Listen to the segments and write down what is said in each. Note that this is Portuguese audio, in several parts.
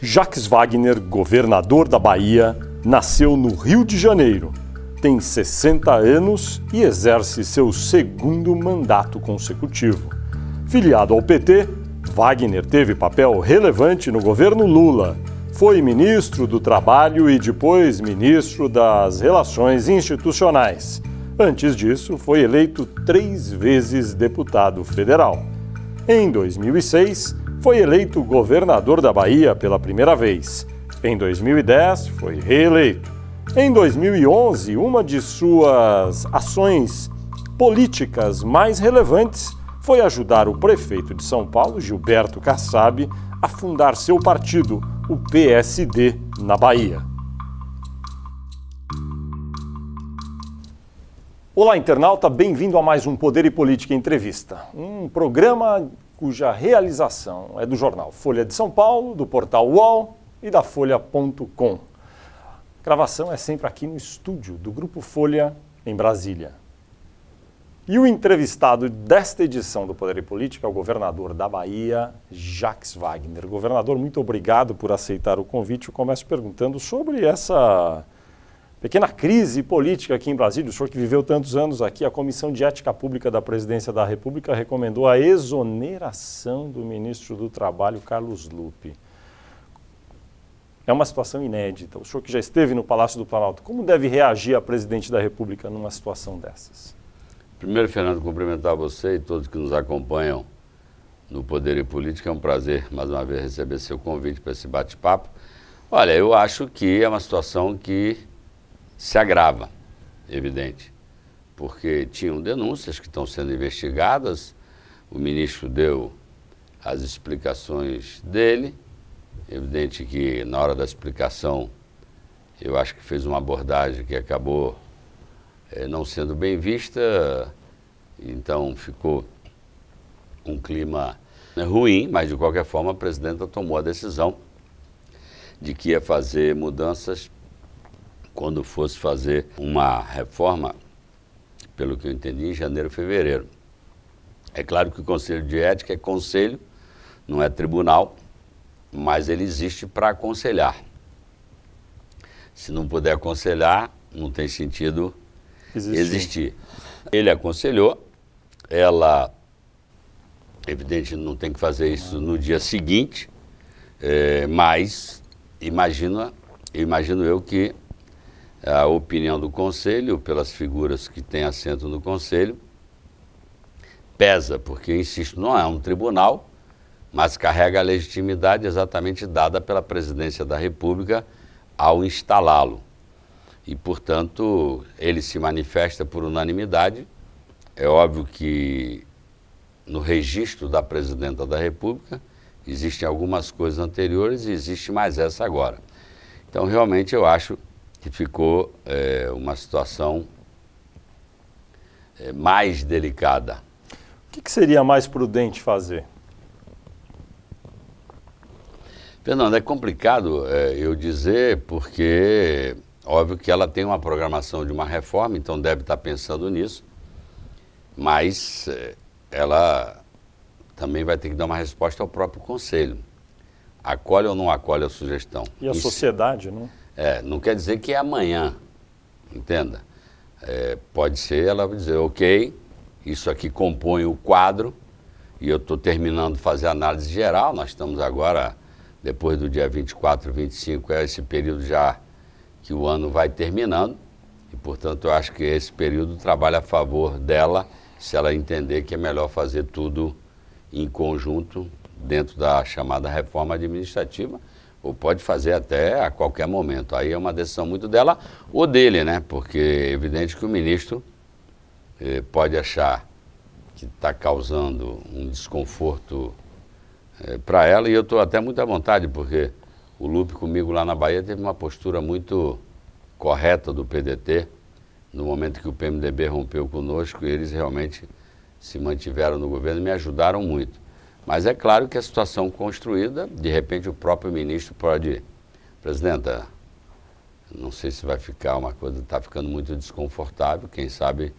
Jacques Wagner, governador da Bahia, nasceu no Rio de Janeiro, tem 60 anos e exerce seu segundo mandato consecutivo. Filiado ao PT, Wagner teve papel relevante no governo Lula. Foi ministro do Trabalho e depois ministro das Relações Institucionais. Antes disso, foi eleito 3 vezes deputado federal. Em 2006, foi eleito governador da Bahia pela primeira vez. Em 2010, foi reeleito. Em 2011, uma de suas ações políticas mais relevantes foi ajudar o prefeito de São Paulo, Gilberto Kassab, a fundar seu partido, o PSD, na Bahia. Olá, internauta, bem-vindo a mais um Poder e Política Entrevista, um programa cuja realização é do jornal Folha de São Paulo, do portal UOL e da Folha.com. A gravação é sempre aqui no estúdio do Grupo Folha, em Brasília. E o entrevistado desta edição do Poder e Política é o governador da Bahia, Jacques Wagner. Governador, muito obrigado por aceitar o convite. Eu começo perguntando sobre essa pequena crise política aqui em Brasília. O senhor que viveu tantos anos aqui, a Comissão de Ética Pública da Presidência da República recomendou a exoneração do ministro do Trabalho, Carlos Lupe. É uma situação inédita. O senhor que já esteve no Palácio do Planalto, como deve reagir a presidente da República numa situação dessas? Primeiro, Fernando, cumprimentar você e todos que nos acompanham no Poder e Política. É um prazer, mais uma vez, receber seu convite para esse bate-papo. Olha, eu acho que é uma situação que se agrava, evidente, porque tinham denúncias que estão sendo investigadas, o ministro deu as explicações dele, evidente que na hora da explicação eu acho que fez uma abordagem que acabou não sendo bem vista, então ficou um clima ruim, mas de qualquer forma a presidenta tomou a decisão de que ia fazer mudanças quando fosse fazer uma reforma, pelo que eu entendi, em janeiro, fevereiro. É claro que o Conselho de Ética é conselho, não é tribunal, mas ele existe para aconselhar. Se não puder aconselhar, não tem sentido existir. Ele aconselhou, ela, evidente, não tem que fazer isso no dia seguinte, mas imagino eu que a opinião do Conselho, pelas figuras que têm assento no Conselho, pesa, porque, insisto, não é um tribunal, mas carrega a legitimidade exatamente dada pela Presidência da República ao instalá-lo. E, portanto, ele se manifesta por unanimidade. É óbvio que no registro da Presidenta da República existem algumas coisas anteriores e existe mais essa agora. Então, realmente, eu acho que ficou uma situação mais delicada. O que seria mais prudente fazer? Fernando, é complicado eu dizer porque, óbvio que ela tem uma programação de uma reforma, então deve estar pensando nisso, mas ela também vai ter que dar uma resposta ao próprio Conselho. Acolhe ou não acolhe a sugestão? E a sociedade, não? Não quer dizer que é amanhã, entenda. Pode ser, ela vai dizer, ok, isso aqui compõe o quadro e eu estou terminando de fazer a análise geral, nós estamos agora, depois do dia 24, 25, é esse período já que o ano vai terminando e, portanto, eu acho que esse período trabalha a favor dela se ela entender que é melhor fazer tudo em conjunto dentro da chamada reforma administrativa, ou pode fazer até a qualquer momento. Aí é uma decisão muito dela ou dele, né? Porque é evidente que o ministro pode achar que está causando um desconforto para ela, e eu estou até muito à vontade, porque o Lupe comigo lá na Bahia teve uma postura muito correta do PDT, no momento que o PMDB rompeu conosco, eles realmente se mantiveram no governo e me ajudaram muito. Mas é claro que a situação construída, de repente o próprio ministro pode... Presidenta, não sei se vai ficar uma coisa, está ficando muito desconfortável, quem sabe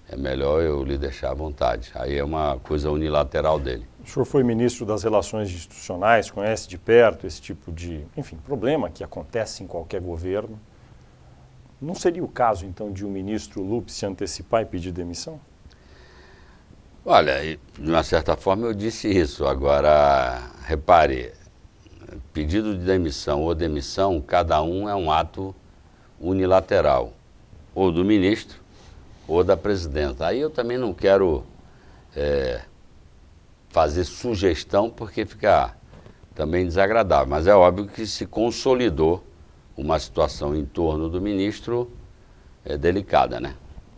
é melhor eu lhe deixar à vontade. Aí é uma coisa unilateral dele. O senhor foi ministro das Relações Institucionais, conhece de perto esse tipo de, enfim, problema que acontece em qualquer governo. Não seria o caso, então, de um ministro Lupe se antecipar e pedir demissão? Olha, de uma certa forma eu disse isso. Agora, repare, pedido de demissão ou demissão, cada um é um ato unilateral, ou do ministro ou da presidenta. Aí eu também não quero fazer sugestão porque fica também desagradável, mas é óbvio que se consolidou uma situação em torno do ministro delicada, né?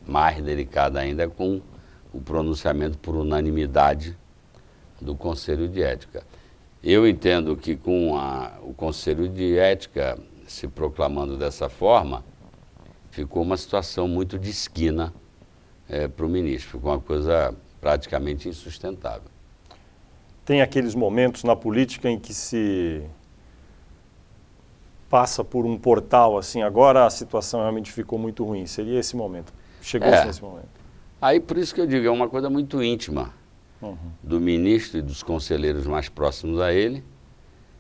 Mais delicada ainda com o pronunciamento por unanimidade do Conselho de Ética. Eu entendo que com o Conselho de Ética se proclamando dessa forma, ficou uma situação muito de esquina para o ministro, ficou uma coisa praticamente insustentável. Tem aqueles momentos na política em que se passa por um portal assim, agora a situação realmente ficou muito ruim, seria esse momento, chegou-se nesse momento. Aí por isso que eu digo, é uma coisa muito íntima do ministro e dos conselheiros mais próximos a ele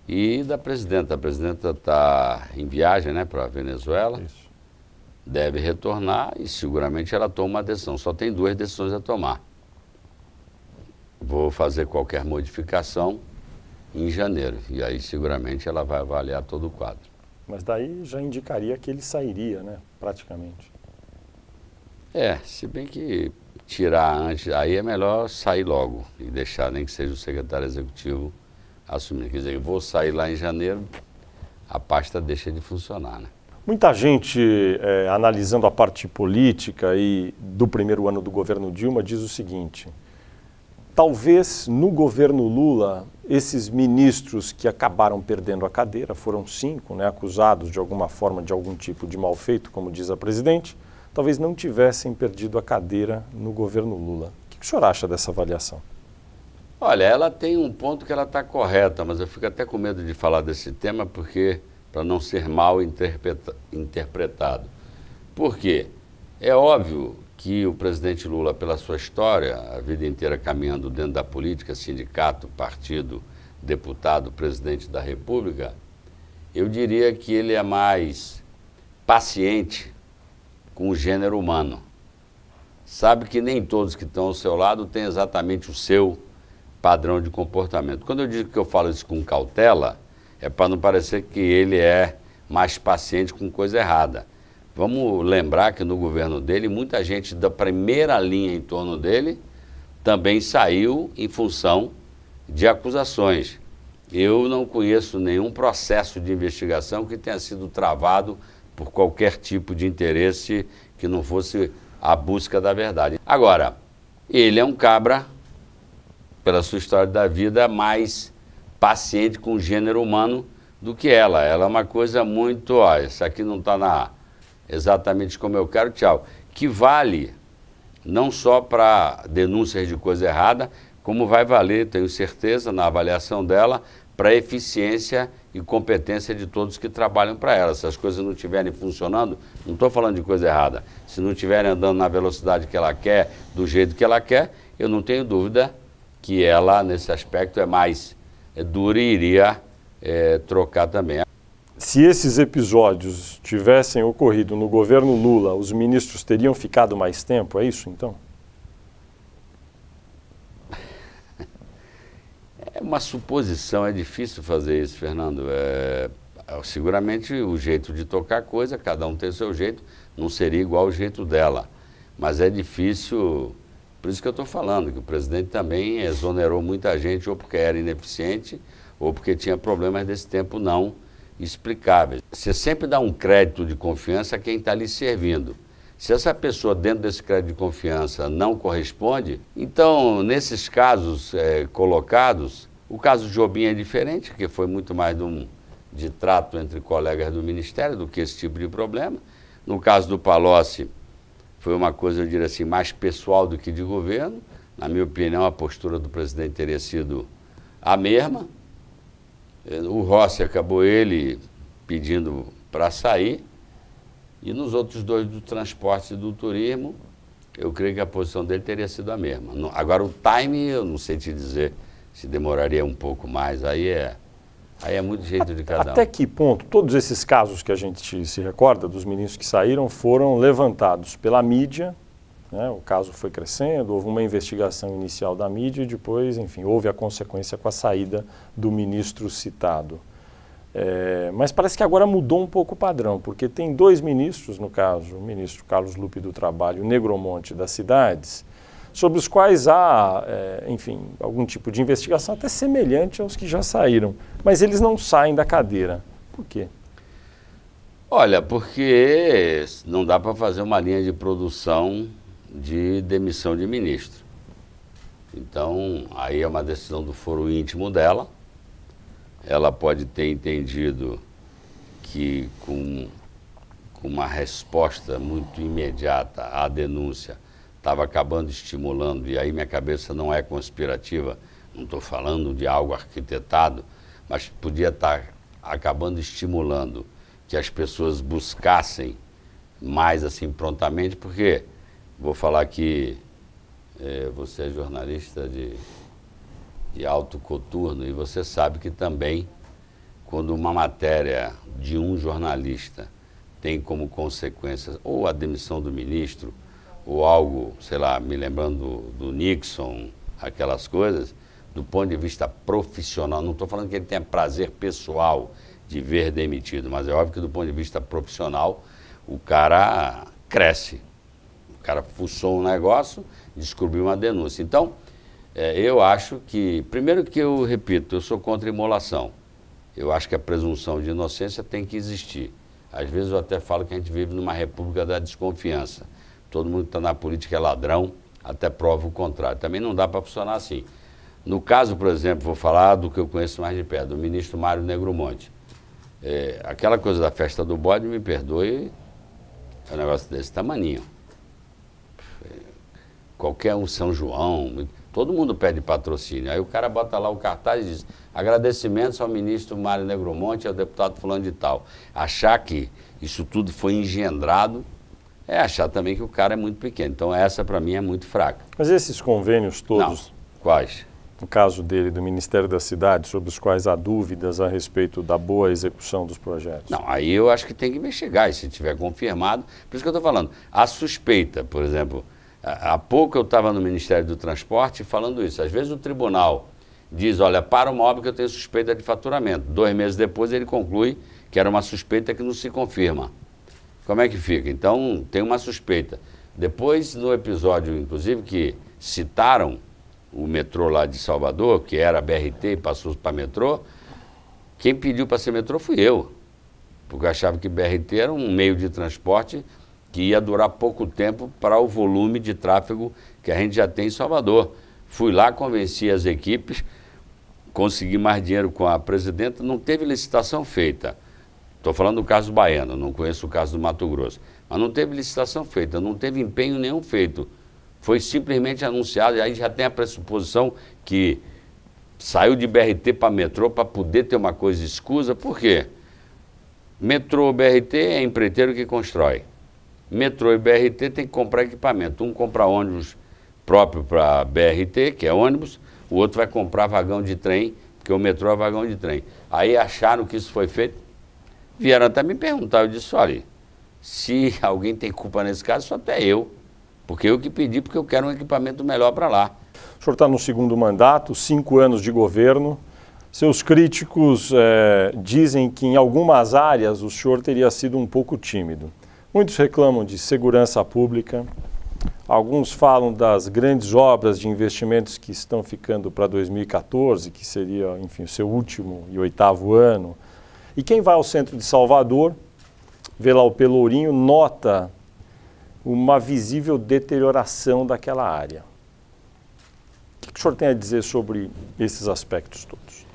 e da presidenta. A presidenta está em viagem, né, para a Venezuela, isso. Deve retornar e seguramente ela toma uma decisão, só tem 2 decisões a tomar. Vou fazer qualquer modificação em janeiro e aí seguramente ela vai avaliar todo o quadro. Mas daí já indicaria que ele sairia, né, praticamente. Se bem que tirar antes, aí é melhor sair logo e deixar nem que seja o secretário executivo assumir. Quer dizer, eu vou sair lá em janeiro, a pasta deixa de funcionar, né? Muita gente, analisando a parte política e do primeiro ano do governo Dilma, diz o seguinte: talvez no governo Lula, esses ministros que acabaram perdendo a cadeira, foram 5, né, acusados de alguma forma de algum tipo de mal feito, como diz a presidente, talvez não tivessem perdido a cadeira no governo Lula. O que o senhor acha dessa avaliação? Olha, ela tem um ponto que ela está correta, mas eu fico até com medo de falar desse tema porque para não ser mal interpretado. Por quê? É óbvio que o presidente Lula, pela sua história, a vida inteira caminhando dentro da política, sindicato, partido, deputado, presidente da República, eu diria que ele é mais paciente com o gênero humano. Sabe que nem todos que estão ao seu lado têm exatamente o seu padrão de comportamento. Quando eu digo que eu falo isso com cautela, é para não parecer que ele é mais paciente com coisa errada. Vamos lembrar que no governo dele, muita gente da primeira linha em torno dele também saiu em função de acusações. Eu não conheço nenhum processo de investigação que tenha sido travado por qualquer tipo de interesse que não fosse a busca da verdade. Agora, ele é um cabra, pela sua história da vida, mais paciente com o gênero humano do que ela. Ela é uma coisa muito, isso aqui não está exatamente como eu quero, tchau. Que vale não só para denúncias de coisa errada, como vai valer, tenho certeza, na avaliação dela, para a eficiência e competência de todos que trabalham para ela. Se as coisas não estiverem funcionando, não estou falando de coisa errada, se não estiverem andando na velocidade que ela quer, do jeito que ela quer, eu não tenho dúvida que ela, nesse aspecto, é mais dura e iria trocar também. Se esses episódios tivessem ocorrido no governo Lula, os ministros teriam ficado mais tempo, é isso então? É uma suposição, é difícil fazer isso, Fernando. Seguramente o jeito de tocar coisa, cada um tem o seu jeito, não seria igual ao jeito dela. Mas é difícil, por isso que eu estou falando, que o presidente também exonerou muita gente, ou porque era ineficiente, ou porque tinha problemas desse tempo não explicáveis. Você sempre dá um crédito de confiança a quem está lhe servindo. Se essa pessoa dentro desse crédito de confiança não corresponde, então nesses casos colocados, o caso de Jobim é diferente, porque foi muito mais de trato entre colegas do Ministério do que esse tipo de problema. No caso do Palocci, foi uma coisa, eu diria assim, mais pessoal do que de governo. Na minha opinião, a postura do presidente teria sido a mesma. O Rossi acabou ele pedindo para sair. E nos outros 2 do transporte e do turismo, eu creio que a posição dele teria sido a mesma. Agora, o time, eu não sei te dizer se demoraria um pouco mais, aí é muito jeito de cada um. Até que ponto todos esses casos que a gente se recorda, dos ministros que saíram, foram levantados pela mídia, né? O caso foi crescendo, houve uma investigação inicial da mídia e depois, enfim, houve a consequência com a saída do ministro citado. Mas parece que agora mudou um pouco o padrão, porque tem dois ministros, no caso, o ministro Carlos Lupe do Trabalho e o Negromonte das Cidades, sobre os quais há, enfim, algum tipo de investigação até semelhante aos que já saíram. Mas eles não saem da cadeira. Por quê? Olha, porque não dá para fazer uma linha de produção de demissão de ministro. Então, aí é uma decisão do foro íntimo dela. Ela pode ter entendido que com uma resposta muito imediata à denúncia estava acabando estimulando, e aí minha cabeça não é conspirativa, não estou falando de algo arquitetado, mas podia estar acabando estimulando que as pessoas buscassem mais assim prontamente, porque vou falar que você é jornalista de alto coturno, e você sabe que também quando uma matéria de um jornalista tem como consequência ou a demissão do ministro, ou algo, sei lá, me lembrando do Nixon, aquelas coisas, do ponto de vista profissional, não estou falando que ele tenha prazer pessoal de ver demitido, mas é óbvio que do ponto de vista profissional o cara cresce. O cara fuçou um negócio, descobriu uma denúncia. Então, eu acho que, primeiro que eu repito, eu sou contra a imolação. Eu acho que a presunção de inocência tem que existir. Às vezes eu até falo que a gente vive numa república da desconfiança. Todo mundo que está na política é ladrão, até prova o contrário. Também não dá para funcionar assim. No caso, por exemplo, vou falar do que eu conheço mais de perto, do ministro Mário Negromonte. Aquela coisa da festa do bode, me perdoe, é um negócio desse tamaninho. Qualquer um, São João, todo mundo pede patrocínio. Aí o cara bota lá o cartaz e diz: agradecimentos ao ministro Mário Negromonte e ao deputado fulano de tal. Achar que isso tudo foi engendrado é achar também que o cara é muito pequeno. Então essa para mim é muito fraca. Mas esses convênios todos... Não. Quais? No caso dele, do Ministério da Cidade, sobre os quais há dúvidas a respeito da boa execução dos projetos. Não, aí eu acho que tem que investigar, e se tiver confirmado, por isso que eu estou falando, a suspeita, por exemplo, há pouco eu estava no Ministério do Transporte falando isso, às vezes o tribunal diz, olha, para uma obra que eu tenho suspeita de faturamento, 2 meses depois ele conclui que era uma suspeita que não se confirma. Como é que fica? Então, tem uma suspeita. Depois, no episódio, inclusive, que citaram o metrô lá de Salvador, que era BRT e passou para metrô, quem pediu para ser metrô fui eu, porque eu achava que BRT era um meio de transporte que ia durar pouco tempo para o volume de tráfego que a gente já tem em Salvador. Fui lá, convenci as equipes, consegui mais dinheiro com a presidenta, não teve licitação feita. Estou falando do caso baiano, não conheço o caso do Mato Grosso, mas não teve licitação feita, não teve empenho nenhum feito. Foi simplesmente anunciado, e aí já tem a pressuposição que saiu de BRT para metrô para poder ter uma coisa escusa. Por quê? Metrô, BRT é empreiteiro que constrói. Metrô e BRT tem que comprar equipamento. Um compra ônibus próprio para BRT, que é ônibus, o outro vai comprar vagão de trem, porque o metrô é vagão de trem. Aí acharam que isso foi feito, vieram até me perguntar, eu disse, olha, se alguém tem culpa nesse caso, só até eu. Porque eu que pedi, porque eu quero um equipamento melhor para lá. O senhor está no segundo mandato, 5 anos de governo. Seus críticos dizem que em algumas áreas o senhor teria sido um pouco tímido. Muitos reclamam de segurança pública. Alguns falam das grandes obras de investimentos que estão ficando para 2014, que seria, enfim, o seu último e 8º ano. E quem vai ao centro de Salvador, vê lá o Pelourinho, nota uma visível deterioração daquela área. O que o senhor tem a dizer sobre esses aspectos todos?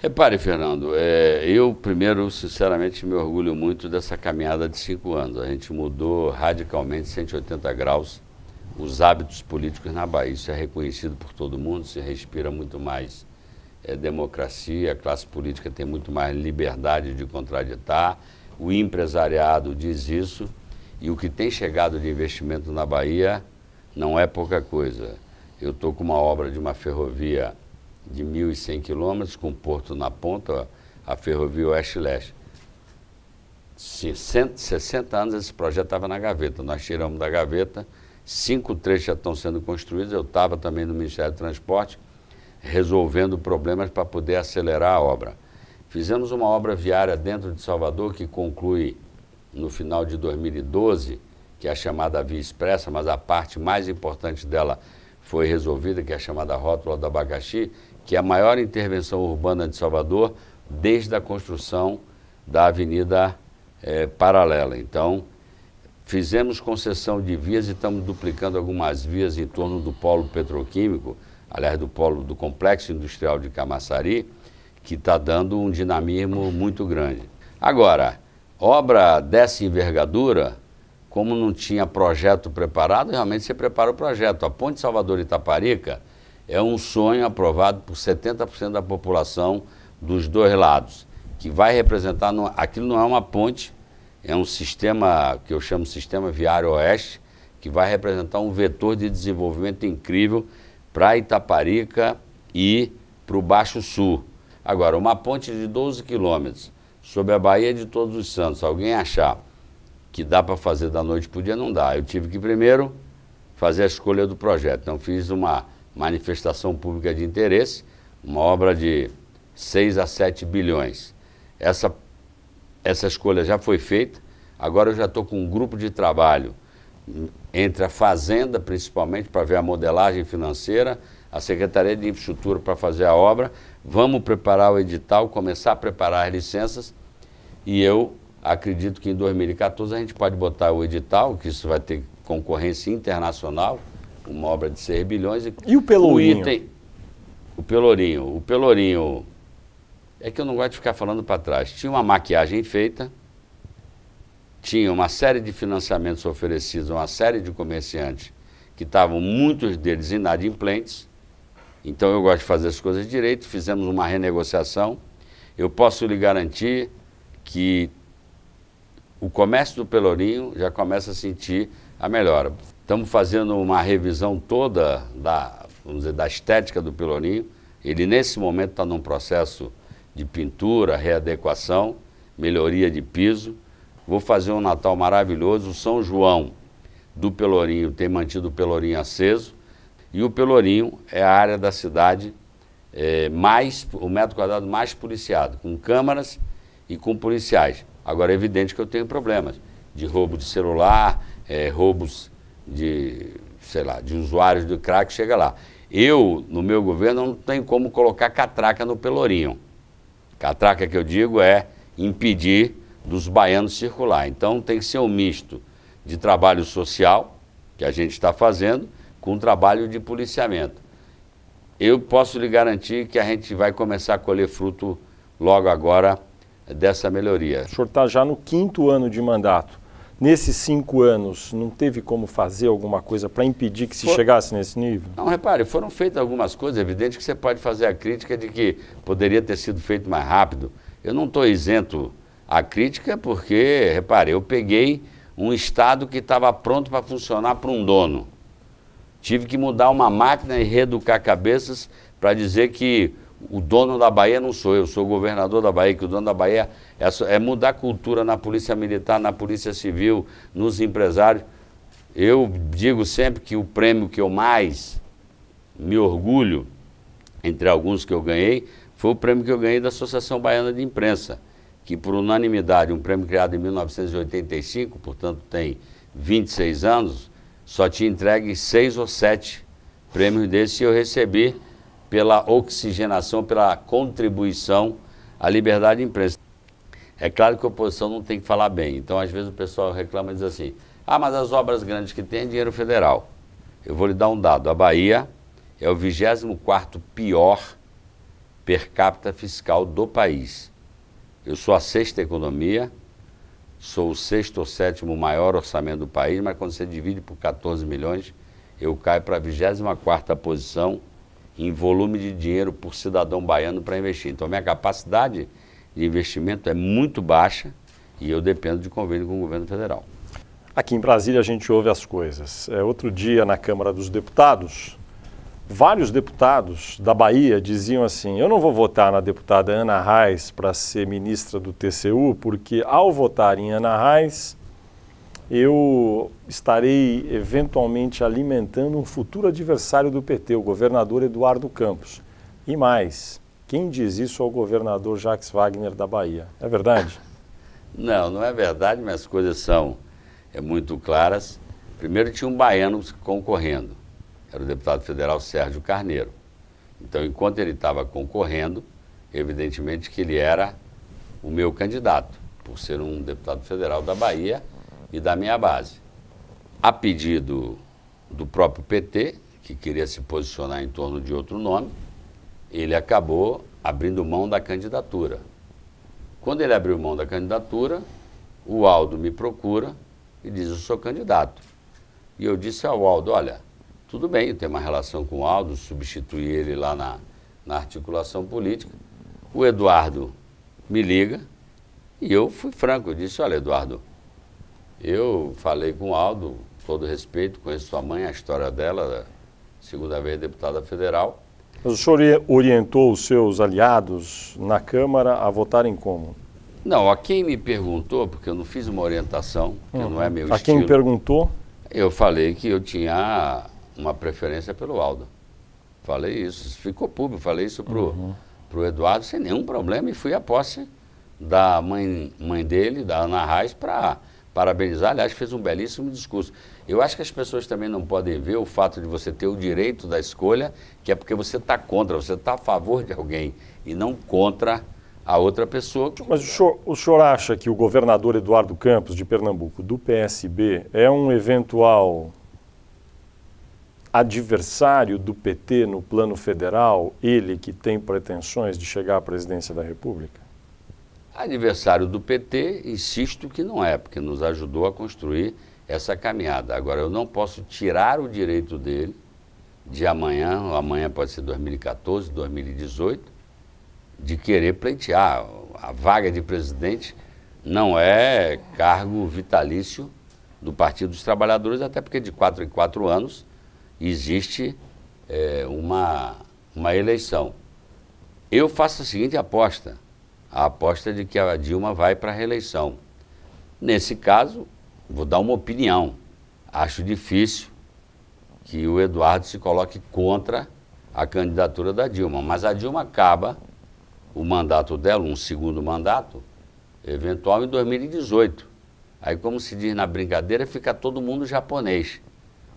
Repare, Fernando, eu primeiro, sinceramente, me orgulho muito dessa caminhada de 5 anos. A gente mudou radicalmente, 180 graus, os hábitos políticos na Bahia. Isso é reconhecido por todo mundo, se respira muito mais democracia, a classe política tem muito mais liberdade de contraditar, o empresariado diz isso. E o que tem chegado de investimento na Bahia não é pouca coisa. Eu estou com uma obra de uma ferrovia de 1.100 quilômetros, com porto na ponta, a ferrovia Oeste-Leste. 60 anos esse projeto estava na gaveta, nós tiramos da gaveta, 5 trechos já estão sendo construídos, eu estava também no Ministério do Transporte, resolvendo problemas para poder acelerar a obra. Fizemos uma obra viária dentro de Salvador que conclui no final de 2012, que é a chamada Via Expressa, mas a parte mais importante dela foi resolvida, que é a chamada Rótula do Abacaxi, que é a maior intervenção urbana de Salvador desde a construção da Avenida Paralela. Então, fizemos concessão de vias e estamos duplicando algumas vias em torno do polo petroquímico, aliás, do polo do Complexo Industrial de Camaçari, que está dando um dinamismo muito grande. Agora, obra dessa envergadura, como não tinha projeto preparado, realmente você prepara o projeto. A Ponte Salvador-Itaparica é um sonho aprovado por 70% da população dos dois lados, que vai representar, aquilo não é uma ponte, é um sistema que eu chamo Sistema Viário Oeste, que vai representar um vetor de desenvolvimento incrível para Itaparica e para o Baixo Sul. Agora, uma ponte de 12 quilômetros sobre a Baía de Todos os Santos, alguém achar que dá para fazer da noite para o dia, não dá. Eu tive que primeiro fazer a escolha do projeto. Então, fiz uma manifestação pública de interesse, uma obra de 6 a 7 bilhões. Essa escolha já foi feita, agora eu já estou com um grupo de trabalho entre a Fazenda, principalmente, para ver a modelagem financeira, a Secretaria de Infraestrutura para fazer a obra, vamos preparar o edital, começar a preparar as licenças e eu acredito que em 2014 a gente pode botar o edital, que isso vai ter concorrência internacional, uma obra de 6 bilhões. E o Pelourinho? O Pelourinho, é que eu não gosto de ficar falando para trás. Tinha uma maquiagem feita, tinha uma série de financiamentos oferecidos a uma série de comerciantes que estavam, muitos deles, inadimplentes. Então eu gosto de fazer as coisas direito, fizemos uma renegociação. Eu posso lhe garantir que o comércio do Pelourinho já começa a sentir a melhora. Estamos fazendo uma revisão toda vamos dizer, da estética do Pelourinho. Ele, nesse momento, está num processo de pintura, readequação, melhoria de piso. Vou fazer um Natal maravilhoso. O São João do Pelourinho tem mantido o Pelourinho aceso. E o Pelourinho é a área da cidade, o metro quadrado mais policiado, com câmaras e com policiais. Agora, é evidente que eu tenho problemas de roubo de celular, roubos de usuários do crack, chega lá. Eu, no meu governo, não tenho como colocar catraca no Pelourinho. Catraca que eu digo é impedir dos baianos circular. Então, tem que ser um misto de trabalho social, que a gente está fazendo, com trabalho de policiamento. Eu posso lhe garantir que a gente vai começar a colher fruto logo agora dessa melhoria. O senhor está já no 5º ano de mandato. Nesses 5 anos, não teve como fazer alguma coisa para impedir que se chegasse nesse nível? Não, repare, foram feitas algumas coisas. É evidente que você pode fazer a crítica de que poderia ter sido feito mais rápido. Eu não estou isento à crítica porque, repare, eu peguei um estado que estava pronto para funcionar para um dono. Tive que mudar uma máquina e reeducar cabeças para dizer que o dono da Bahia não sou eu, sou o governador da Bahia, que o dono da Bahia é mudar a cultura na Polícia Militar, na Polícia Civil, nos empresários. Eu digo sempre que o prêmio que eu mais me orgulho, entre alguns que eu ganhei, foi o prêmio que eu ganhei da Associação Baiana de Imprensa, que por unanimidade, um prêmio criado em 1985, portanto tem 26 anos, só tinha entregue 6 ou 7 prêmios desses e eu recebi pela oxigenação, pela contribuição à liberdade de imprensa. É claro que a oposição não tem que falar bem, então às vezes o pessoal reclama e diz assim, mas as obras grandes que tem é dinheiro federal. Eu vou lhe dar um dado, a Bahia é o 24º pior per capita fiscal do país. Eu sou a 6ª economia, sou o 6º ou 7º maior orçamento do país, mas quando você divide por 14 milhões, eu caio para a 24ª posição em volume de dinheiro por cidadão baiano para investir. Então, minha capacidade de investimento é muito baixa e eu dependo de convênio com o governo federal. Aqui em Brasília a gente ouve as coisas. Outro dia, na Câmara dos Deputados, vários deputados da Bahia diziam assim: eu não vou votar na deputada Ana Reis para ser ministra do TCU, porque ao votar em Ana Reis, eu estarei eventualmente alimentando um futuro adversário do PT, o governador Eduardo Campos. E mais, quem diz isso é o governador Jacques Wagner da Bahia. É verdade? Não, não é verdade, mas as coisas são muito claras. Primeiro tinha um baiano concorrendo, era o deputado federal Sérgio Carneiro. Então, enquanto ele estava concorrendo, evidentemente que ele era o meu candidato, por ser um deputado federal da Bahia e da minha base. A pedido do próprio PT, que queria se posicionar em torno de outro nome, ele acabou abrindo mão da candidatura. Quando ele abriu mão da candidatura, o Aldo me procura e diz: eu sou candidato. E eu disse ao Aldo: olha, tudo bem, eu tenho uma relação com o Aldo, substituí ele lá na articulação política. O Eduardo me liga e eu fui franco, eu disse: olha, Eduardo, eu falei com o Aldo, todo respeito, conheço sua mãe, a história dela, segunda vez deputada federal. Mas o senhor orientou os seus aliados na Câmara a votarem como? Não, a quem me perguntou, porque eu não fiz uma orientação, que não é meu estilo. A quem perguntou? Eu falei que eu tinha uma preferência pelo Aldo. Falei isso ficou público, falei isso pro Eduardo sem nenhum problema e fui à posse da mãe dele, da Ana Reis, para parabenizar. Aliás, fez um belíssimo discurso. Eu acho que as pessoas também não podem ver o fato de você ter o direito da escolha, que é porque você está contra, você está a favor de alguém e não contra a outra pessoa. Mas o senhor acha que o governador Eduardo Campos, de Pernambuco, do PSB, é um eventual adversário do PT no plano federal, ele que tem pretensões de chegar à presidência da República? Adversário do PT, insisto que não é, porque nos ajudou a construir essa caminhada. Agora, eu não posso tirar o direito dele de amanhã pode ser 2014, 2018, de querer pleitear. A vaga de presidente não é cargo vitalício do Partido dos Trabalhadores, até porque de 4 em 4 anos existe uma eleição. Eu faço a seguinte aposta, a aposta de que a Dilma vai para a reeleição. Nesse caso, vou dar uma opinião, acho difícil que o Eduardo se coloque contra a candidatura da Dilma, mas a Dilma acaba o mandato dela, um segundo mandato, eventual em 2018. Aí, como se diz na brincadeira, fica todo mundo japonês.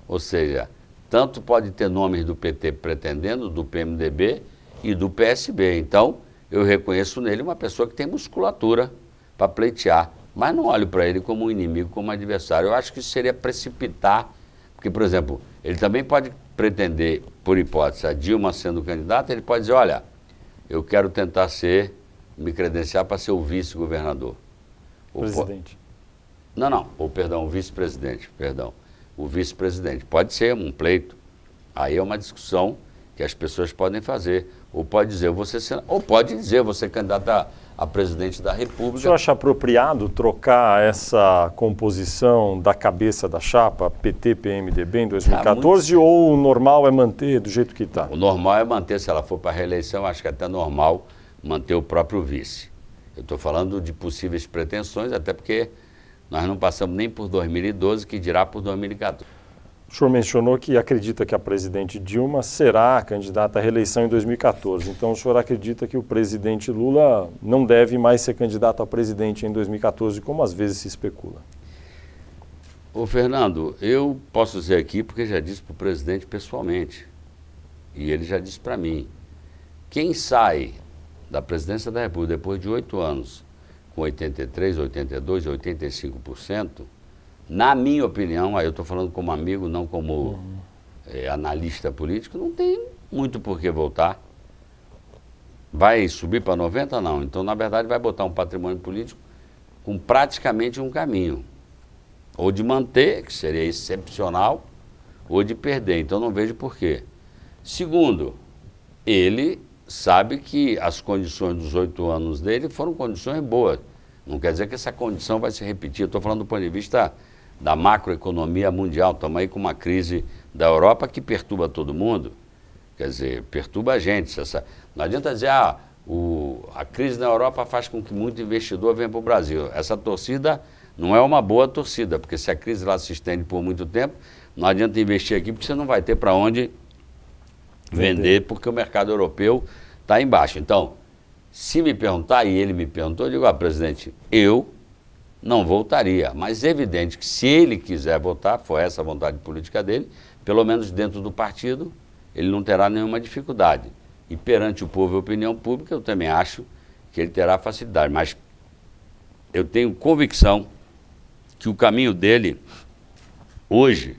Ou seja, tanto pode ter nomes do PT pretendendo, do PMDB e do PSB. Então, eu reconheço nele uma pessoa que tem musculatura para pleitear, mas não olho para ele como um inimigo, como um adversário. Eu acho que isso seria precipitar, porque, por exemplo, ele também pode pretender, por hipótese, a Dilma sendo candidata, ele pode dizer: olha, eu quero tentar me credenciar para ser o vice-governador. Presidente. O vice-presidente, perdão. O vice-presidente. Pode ser um pleito. Aí é uma discussão que as pessoas podem fazer. Ou pode dizer, você candidato a presidente da República. O senhor acha apropriado trocar essa composição da cabeça da chapa PT-PMDB em 2014 ou o normal é manter do jeito que está? O normal é manter, se ela for para a reeleição, acho que é até normal manter o próprio vice. Eu estou falando de possíveis pretensões, até porque nós não passamos nem por 2012, que dirá por 2014. O senhor mencionou que acredita que a presidente Dilma será candidata à reeleição em 2014. Então, o senhor acredita que o presidente Lula não deve mais ser candidato a presidente em 2014, como às vezes se especula? Ô, Fernando, eu posso dizer aqui, porque já disse para o presidente pessoalmente, e ele já disse para mim, quem sai da presidência da República depois de 8 anos com 83%, 82%, 85%, na minha opinião, aí eu estou falando como amigo, não como analista político, não tem muito por que voltar. Vai subir para 90%? Não. Então, na verdade, vai botar um patrimônio político com praticamente um caminho. Ou de manter, que seria excepcional, ou de perder. Então, não vejo por quê. Segundo, ele sabe que as condições dos 8 anos dele foram condições boas. Não quer dizer que essa condição vai se repetir. Eu estou falando do ponto de vista da macroeconomia mundial. Estamos aí com uma crise da Europa que perturba todo mundo. Quer dizer, perturba a gente. Não adianta dizer, a crise na Europa faz com que muito investidor venha para o Brasil. Essa torcida não é uma boa torcida, porque se a crise lá se estende por muito tempo, não adianta investir aqui, porque você não vai ter para onde vender, porque o mercado europeu está embaixo. Então, se me perguntar, e ele me perguntou, eu digo, presidente, eu não voltaria. Mas é evidente que se ele quiser votar, for essa a vontade política dele, pelo menos dentro do partido, ele não terá nenhuma dificuldade. E perante o povo e a opinião pública, eu também acho que ele terá facilidade. Mas eu tenho convicção que o caminho dele, hoje,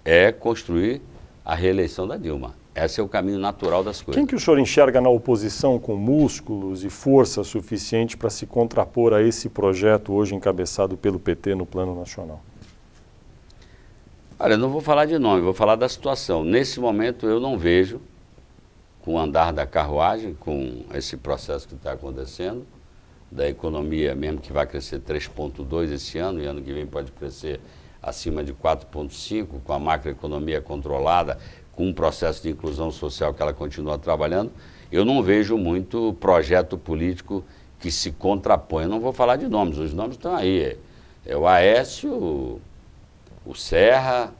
é construir a reeleição da Dilma. Esse é o caminho natural das coisas. Quem que o senhor enxerga na oposição com músculos e força suficiente para se contrapor a esse projeto hoje encabeçado pelo PT no plano nacional? Olha, eu não vou falar de nome, vou falar da situação. Nesse momento eu não vejo, com o andar da carruagem, com esse processo que está acontecendo, da economia mesmo que vai crescer 3,2 esse ano, e ano que vem pode crescer acima de 4,5, com a macroeconomia controlada, com um processo de inclusão social que ela continua trabalhando, eu não vejo muito projeto político que se contrapõe. Eu não vou falar de nomes, os nomes estão aí. É o Aécio, o Serra,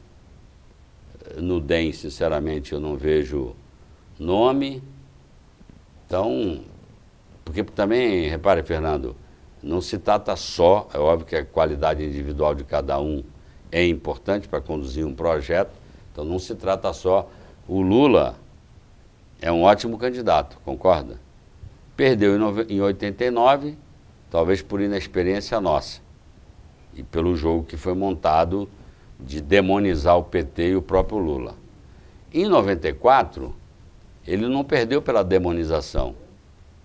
no DEM, sinceramente, eu não vejo nome. Então, porque também, repare, Fernando, não se trata só, é óbvio que a qualidade individual de cada um é importante para conduzir um projeto, então não se trata só. O Lula é um ótimo candidato, concorda? Perdeu em 89, talvez por inexperiência nossa e pelo jogo que foi montado de demonizar o PT e o próprio Lula. Em 94, ele não perdeu pela demonização,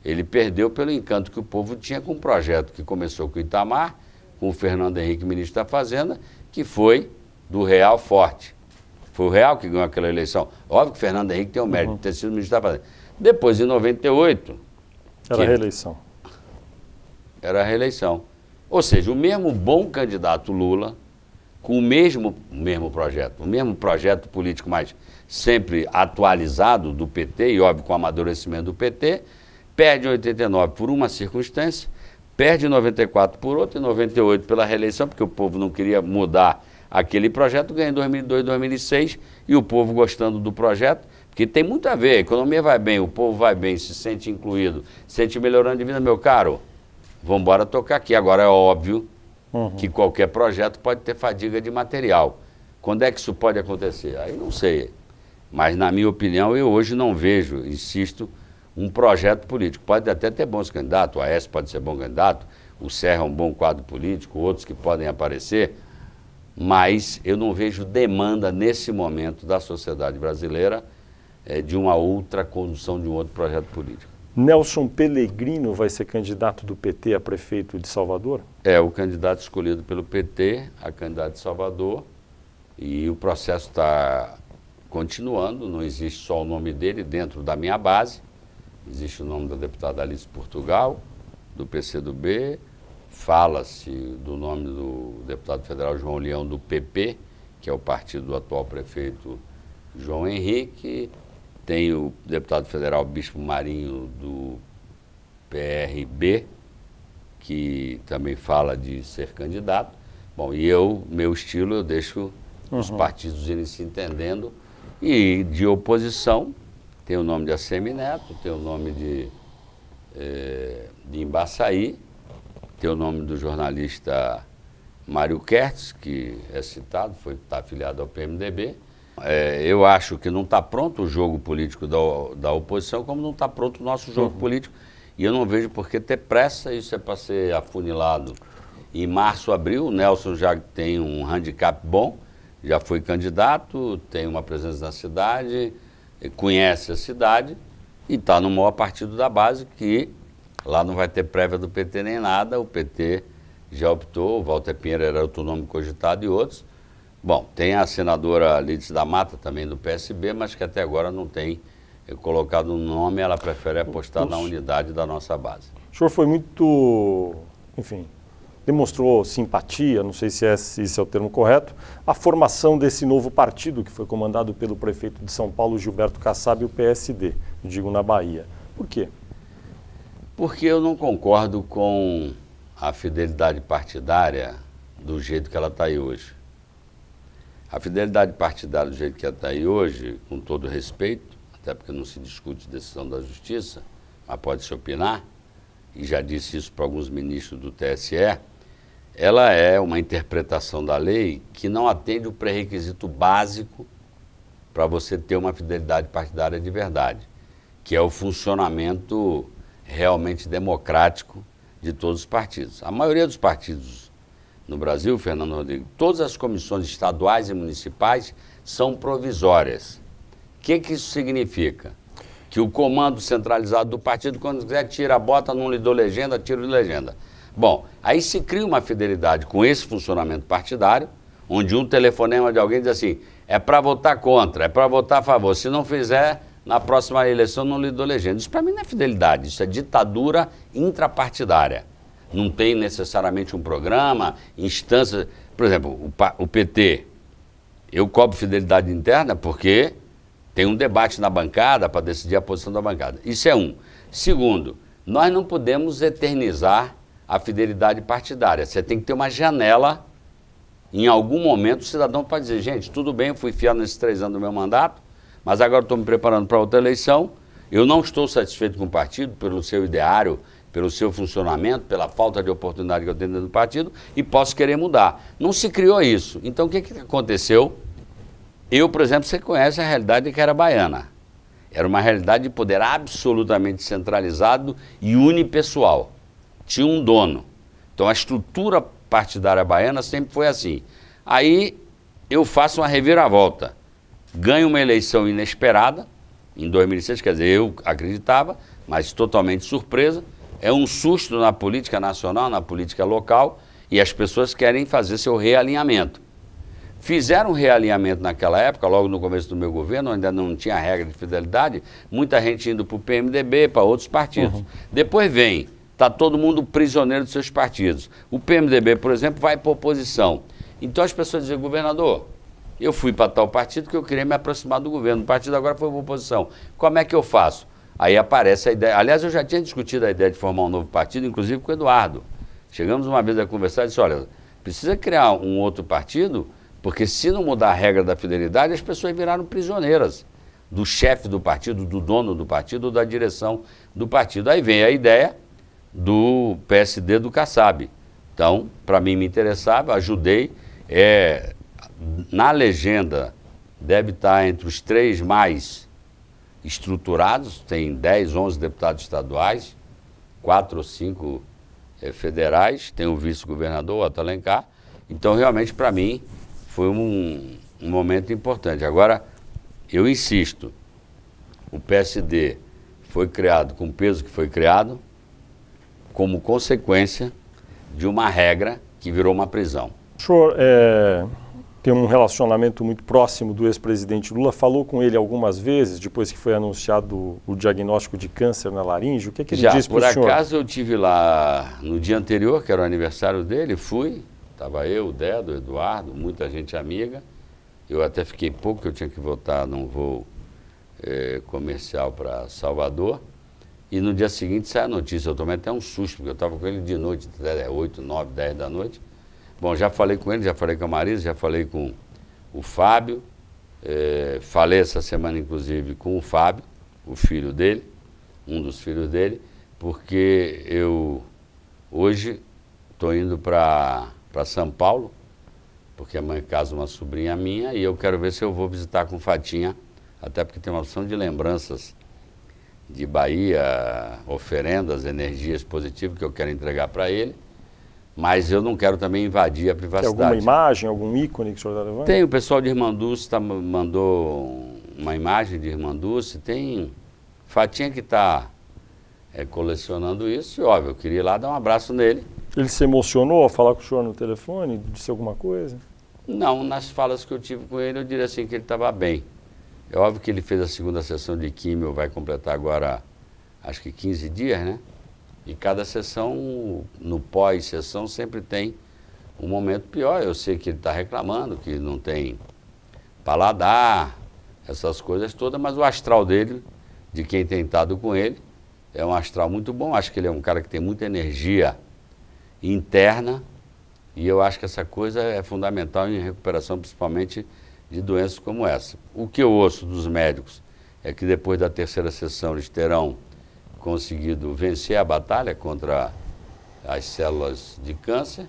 ele perdeu pelo encanto que o povo tinha com o projeto que começou com o Itamar, com o Fernando Henrique, ministro da Fazenda, que foi do Real forte. Foi o Real que ganhou aquela eleição. Óbvio que o Fernando Henrique tem o mérito de ter sido ministro da Fazenda. Depois, em 98... Era a reeleição. Era a reeleição. Ou seja, o mesmo bom candidato Lula, com o mesmo projeto político, mas sempre atualizado do PT, e óbvio com o amadurecimento do PT, perde em 89 por uma circunstância, perde em 94 por outra, em 98 pela reeleição, porque o povo não queria mudar aquele projeto, ganha em 2002, 2006, e o povo gostando do projeto, porque tem muito a ver, a economia vai bem, o povo vai bem, se sente incluído, se sente melhorando de vida, meu caro, vamos embora tocar aqui. Agora é óbvio que qualquer projeto pode ter fadiga de material. Quando é que isso pode acontecer? Aí não sei, mas na minha opinião eu hoje não vejo, insisto, um projeto político. Pode até ter bons candidatos, o Aécio pode ser bom candidato, o Serra é um bom quadro político, outros que podem aparecer, mas eu não vejo demanda nesse momento da sociedade brasileira de uma outra condução de um outro projeto político. Nelson Pellegrino vai ser candidato do PT a prefeito de Salvador? É o candidato escolhido pelo PT, a candidato de Salvador, e o processo está continuando, não existe só o nome dele dentro da minha base, existe o nome da deputada Alice Portugal, do PCdoB, fala-se do nome do deputado federal João Leão, do PP, que é o partido do atual prefeito João Henrique, tem o deputado federal Bispo Marinho, do PRB, que também fala de ser candidato. Bom, e meu estilo, eu deixo os partidos irem se entendendo. E de oposição, tem o nome de Assemineto, tem o nome de Embaçaí, tem o nome do jornalista Mário Kertz, que é citado, está afiliado ao PMDB. Eu acho que não está pronto o jogo político da oposição, como não está pronto o nosso jogo político. E eu não vejo por que ter pressa, isso é para ser afunilado. Em março, abril, o Nelson já tem um handicap bom, já foi candidato, tem uma presença na cidade, conhece a cidade e está no maior partido da base, que lá não vai ter prévia do PT nem nada, o PT já optou, o Walter Pinheiro era outro nome cogitado e outros. Bom, tem a senadora Lídice da Mata, também do PSB, mas que até agora não tem colocado um nome, ela prefere apostar na unidade da nossa base. O senhor foi muito, enfim, demonstrou simpatia, não sei se esse é o termo correto, à formação desse novo partido que foi comandado pelo prefeito de São Paulo, Gilberto Kassab, e o PSD, digo na Bahia. Por quê? Porque eu não concordo com a fidelidade partidária do jeito que ela está aí hoje. A fidelidade partidária do jeito que ela está aí hoje, com todo respeito, até porque não se discute decisão da Justiça, mas pode-se opinar, e já disse isso para alguns ministros do TSE, ela é uma interpretação da lei que não atende o pré-requisito básico para você ter uma fidelidade partidária de verdade, que é o funcionamento realmente democrático de todos os partidos. A maioria dos partidos no Brasil, Fernando Rodrigues, todas as comissões estaduais e municipais são provisórias. O que isso significa? Que o comando centralizado do partido, quando quiser, tira a bota, não lhe dou legenda, tira de legenda. Bom, aí se cria uma fidelidade com esse funcionamento partidário, onde um telefonema de alguém diz assim, é para votar contra, é para votar a favor, se não fizer, na próxima eleição não lhe dou legenda. Isso para mim não é fidelidade, isso é ditadura intrapartidária. Não tem necessariamente um programa, instâncias... Por exemplo, o PT, eu cobro fidelidade interna porque tem um debate na bancada para decidir a posição da bancada. Isso é um. Segundo, nós não podemos eternizar a fidelidade partidária. Você tem que ter uma janela, em algum momento o cidadão pode dizer, gente, tudo bem, eu fui fiel nesses 3 anos do meu mandato, mas agora estou me preparando para outra eleição, eu não estou satisfeito com o partido, pelo seu ideário, pelo seu funcionamento, pela falta de oportunidade que eu tenho dentro do partido, e posso querer mudar. Não se criou isso. Então, o que aconteceu? Eu, por exemplo, você conhece a realidade que era baiana. Era uma realidade de poder absolutamente centralizado e unipessoal. Tinha um dono. Então, a estrutura partidária baiana sempre foi assim. Aí, eu faço uma reviravolta. Ganho uma eleição inesperada, em 2006, quer dizer, eu acreditava, mas totalmente surpresa. É um susto na política nacional, na política local, e as pessoas querem fazer seu realinhamento. Fizeram um realinhamento naquela época, logo no começo do meu governo, ainda não tinha regra de fidelidade, muita gente indo para o PMDB, para outros partidos. Depois vem, está todo mundo prisioneiro dos seus partidos. O PMDB, por exemplo, vai para a oposição. Então as pessoas dizem, governador, eu fui para tal partido porque eu queria me aproximar do governo, o partido agora foi para a oposição. Como é que eu faço? Aí aparece a ideia, aliás, eu já tinha discutido a ideia de formar um novo partido, inclusive com o Eduardo. Chegamos uma vez a conversar e disse, olha, precisa criar um outro partido, porque se não mudar a regra da fidelidade, as pessoas viraram prisioneiras do chefe do partido, do dono do partido, da direção do partido. Aí vem a ideia do PSD do Kassab. Então, para mim me interessava, ajudei. Na legenda deve estar entre os 3 mais estruturados, tem 10, 11 deputados estaduais, 4 ou 5 federais, tem o vice-governador, Otto Alencar. Então, realmente, para mim, foi um momento importante. Agora, eu insisto, o PSD foi criado com o peso que foi criado, como consequência de uma regra que virou uma prisão. O senhor tem um relacionamento muito próximo do ex-presidente Lula, falou com ele algumas vezes, depois que foi anunciado o diagnóstico de câncer na laringe, o que ele disse para o senhor? Por acaso eu estive lá no dia anterior, que era o aniversário dele, fui, estava eu, o Dedo, o Eduardo, muita gente amiga, eu até fiquei pouco, que eu tinha que voltar num voo comercial para Salvador, e no dia seguinte saiu a notícia, eu tomei até um susto, porque eu estava com ele de noite, até 8, 9, 10 da noite. Bom, já falei com ele, já falei com a Marisa, já falei com o Fábio, falei essa semana, inclusive, com o Fábio, o filho dele, um dos filhos dele, porque eu hoje estou indo para São Paulo, porque amanhã casa uma sobrinha minha, e eu quero ver se eu vou visitar com Fatinha, até porque tem uma opção de lembranças de Bahia, oferendas, energias positivas que eu quero entregar para ele. Mas eu não quero também invadir a privacidade. Tem alguma imagem, algum ícone que o senhor está levando? Tem, o pessoal de Irmanduce mandou uma imagem de Irmanduce, tem Fatinha que está colecionando isso, e óbvio, eu queria ir lá dar um abraço nele. Ele se emocionou ao falar com o senhor no telefone, disse alguma coisa? Não, nas falas que eu tive com ele, eu diria assim que ele estava bem. É óbvio que ele fez a segunda sessão de químio, vai completar agora, acho que 15 dias, né? E cada sessão, no pós-sessão, sempre tem um momento pior. Eu sei que ele está reclamando, que não tem paladar, essas coisas todas, mas o astral dele, de quem tem estado com ele, é um astral muito bom. Acho que ele é um cara que tem muita energia interna e eu acho que essa coisa é fundamental em recuperação, principalmente de doenças como essa. O que eu ouço dos médicos é que depois da terceira sessão eles terão conseguido vencer a batalha contra as células de câncer,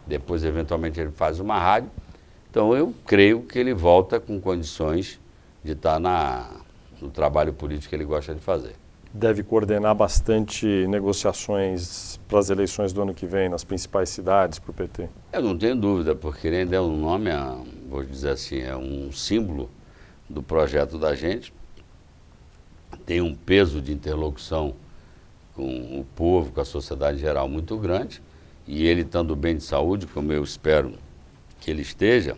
depois eventualmente ele faz uma rádio, então eu creio que ele volta com condições de estar no trabalho político que ele gosta de fazer. Deve coordenar bastante negociações para as eleições do ano que vem nas principais cidades para o PT? Eu não tenho dúvida, porque ele ainda é um nome, vou dizer assim, é um símbolo do projeto da gente, tem um peso de interlocução com o povo, com a sociedade em geral muito grande, e ele estando bem de saúde, como eu espero que ele esteja,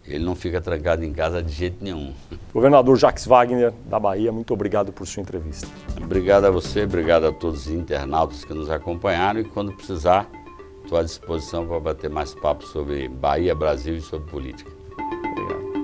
ele não fica trancado em casa de jeito nenhum. Governador Jacques Wagner, da Bahia, muito obrigado por sua entrevista. Obrigado a você, obrigado a todos os internautas que nos acompanharam, e quando precisar, estou à disposição para bater mais papo sobre Bahia, Brasil e sobre política. Obrigado.